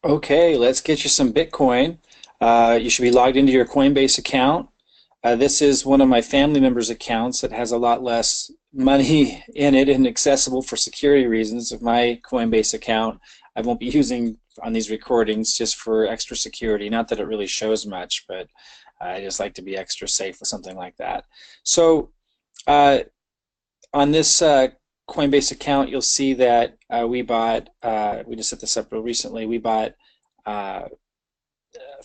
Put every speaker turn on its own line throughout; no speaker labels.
Okay, let's get you some Bitcoin. You should be logged into your Coinbase account. This is one of my family members' accounts that has a lot less money in it and accessible for security reasons. Of my Coinbase account, I won't be using on these recordings just for extra security. Not that it really shows much, but I just like to be extra safe with something like that. So uh, on this Coinbase account, you'll see that we just set this up real recently, we bought uh,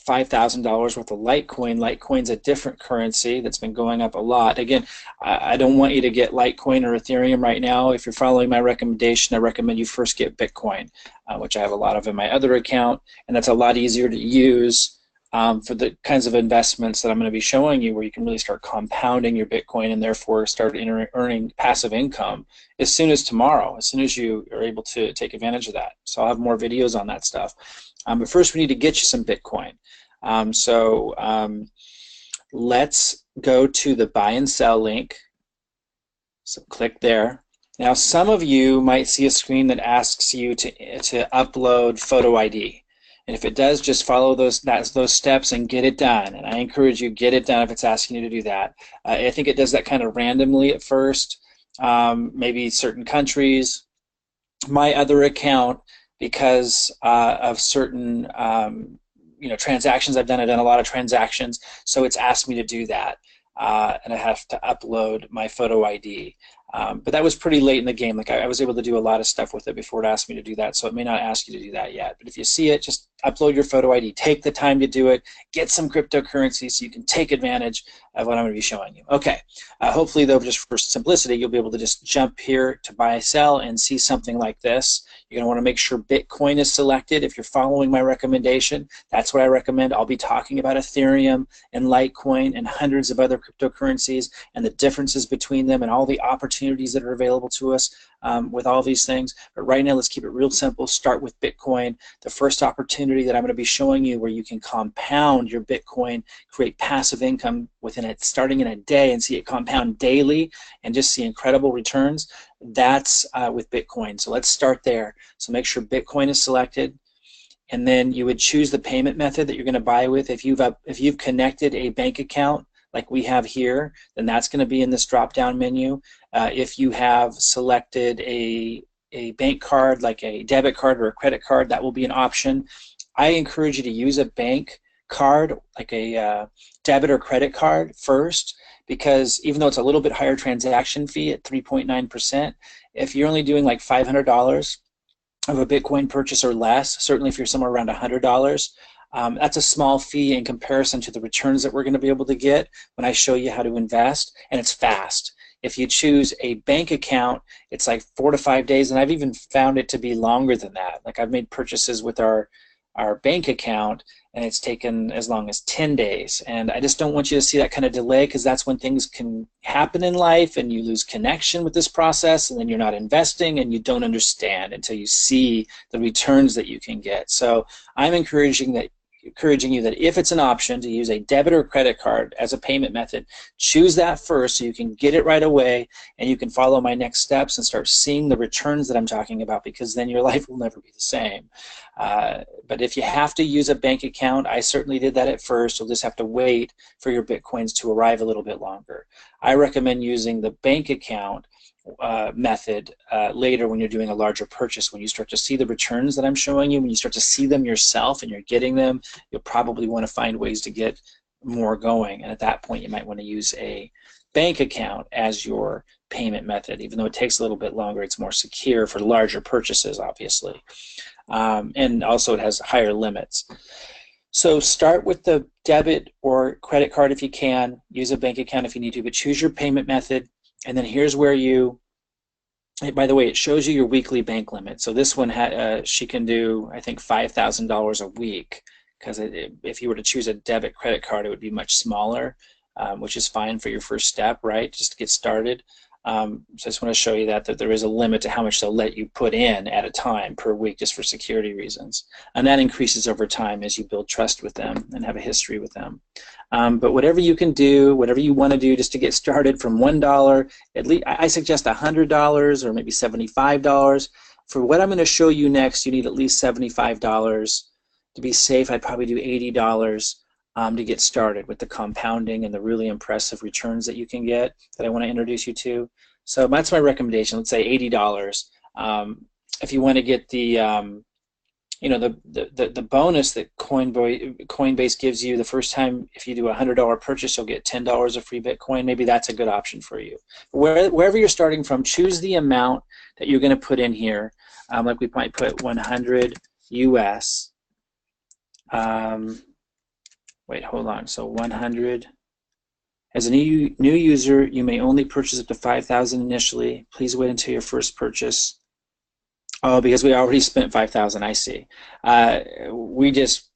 $5,000 worth of Litecoin. Litecoin's a different currency that's been going up a lot. Again, I don't want you to get Litecoin or Ethereum right now. If you're following my recommendation, I recommend you first get Bitcoin, which I have a lot of in my other account, and that's a lot easier to use for the kinds of investments that I'm going to be showing you, where you can really start compounding your Bitcoin and therefore start earning passive income as soon as tomorrow, as soon as you are able to take advantage of that. So I'll have more videos on that stuff. But first, we need to get you some Bitcoin. So let's go to the buy and sell link. So click there. Now, some of you might see a screen that asks you to upload photo ID. And if it does, just follow those steps and get it done. And I encourage you, get it done if it's asking you to do that. I think it does that kind of randomly at first, maybe certain countries. My other account, because of certain transactions I've done a lot of transactions, so it's asked me to do that, and I have to upload my photo ID. But that was pretty late in the game. Like I was able to do a lot of stuff with it before it asked me to do that, so it may not ask you to do that yet. But if you see it, just upload your photo ID. Take the time to do it. Get some cryptocurrency so you can take advantage of what I'm going to be showing you. Okay. Hopefully, though, just for simplicity, you'll be able to just jump here to buy, sell, and see something like this. You're going to want to make sure Bitcoin is selected. If you're following my recommendation, that's what I recommend. I'll be talking about Ethereum and Litecoin and hundreds of other cryptocurrencies and the differences between them and all the opportunities that are available to us with all these things. But right now, let's keep it real simple. Start with Bitcoin. The first opportunity that I'm going to be showing you where you can compound your Bitcoin, create passive income within it, starting in a day, and see it compound daily and just see incredible returns. That's with Bitcoin. So let's start there. So make sure Bitcoin is selected, and then you would choose the payment method that you're going to buy with. If you've connected a bank account like we have here, then that's going to be in this drop-down menu. If you have selected a bank card, like a debit card or a credit card, that will be an option. I encourage you to use a bank card, like a debit or credit card first, because even though it's a little bit higher transaction fee at 3.9%, if you're only doing like $500 of a Bitcoin purchase or less, certainly if you're somewhere around $100, that's a small fee in comparison to the returns that we're going to be able to get when I show you how to invest, and it's fast. If you choose a bank account, it's like 4 to 5 days, and I've even found it to be longer than that. Like I've made purchases with our bank account, and it's taken as long as 10 days. And I just don't want you to see that kind of delay, because that's when things can happen in life and you lose connection with this process, and then you're not investing and you don't understand until you see the returns that you can get. So I'm encouraging you that if it's an option to use a debit or credit card as a payment method, choose that first so you can get it right away and you can follow my next steps and start seeing the returns that I'm talking about, because then your life will never be the same. But if you have to use a bank account, I certainly did that at first. You'll just have to wait for your Bitcoins to arrive a little bit longer. I recommend using the bank account method later when you're doing a larger purchase. When you start to see the returns that I'm showing you, when you start to see them yourself and you're getting them, you'll probably want to find ways to get more going. And at that point, you might want to use a bank account as your payment method. Even though it takes a little bit longer, it's more secure for larger purchases, obviously. And also it has higher limits. So start with the debit or credit card if you can. Use a bank account if you need to, but choose your payment method. And then here's where by the way, it shows you your weekly bank limit. So this one, she can do, I think, $5,000 a week, because if you were to choose a debit credit card, it would be much smaller, which is fine for your first step, right, just to get started. So I just want to show you that there is a limit to how much they'll let you put in at a time per week, just for security reasons. And that increases over time as you build trust with them and have a history with them. But whatever you can do, whatever you want to do just to get started, from $1, at least I suggest $100 or maybe $75. For what I'm going to show you next, you need at least $75 to be safe, I'd probably do $80 to get started with the compounding and the really impressive returns that you can get that I want to introduce you to. So that's my recommendation. Let's say $80. If you want to get the the bonus that Coinbase gives you the first time, if you do a $100 purchase, you'll get $10 of free Bitcoin. Maybe that's a good option for you. Wherever you're starting from, choose the amount that you're going to put in here. Like we might put 100 US. Wait, hold on. So 100. As a new user, you may only purchase up to 5,000 initially. Please wait until your first purchase. Oh, because we already spent 5,000. I see. We just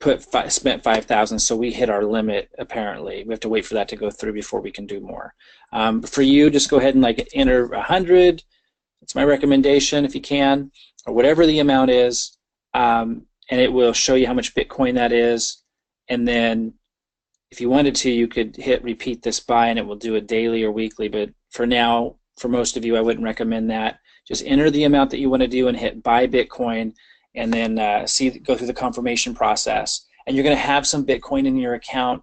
spent 5,000, so we hit our limit. Apparently, we have to wait for that to go through before we can do more. For you, just go ahead and like enter 100. It's my recommendation if you can, or whatever the amount is, and it will show you how much Bitcoin that is. And then, if you wanted to, you could hit repeat this by, and it will do it daily or weekly. But for now, for most of you, I wouldn't recommend that. Just enter the amount that you want to do and hit buy Bitcoin, and then go through the confirmation process. And you're going to have some Bitcoin in your account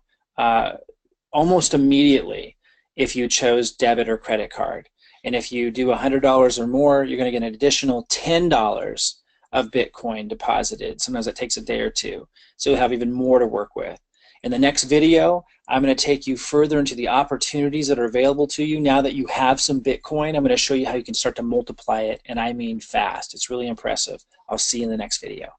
almost immediately if you chose debit or credit card. And if you do $100 or more, you're going to get an additional $10 of Bitcoin deposited. Sometimes that takes a day or two. So you'll have even more to work with. In the next video, I'm going to take you further into the opportunities that are available to you now that you have some Bitcoin. I'm going to show you how you can start to multiply it, and I mean fast. It's really impressive. I'll see you in the next video.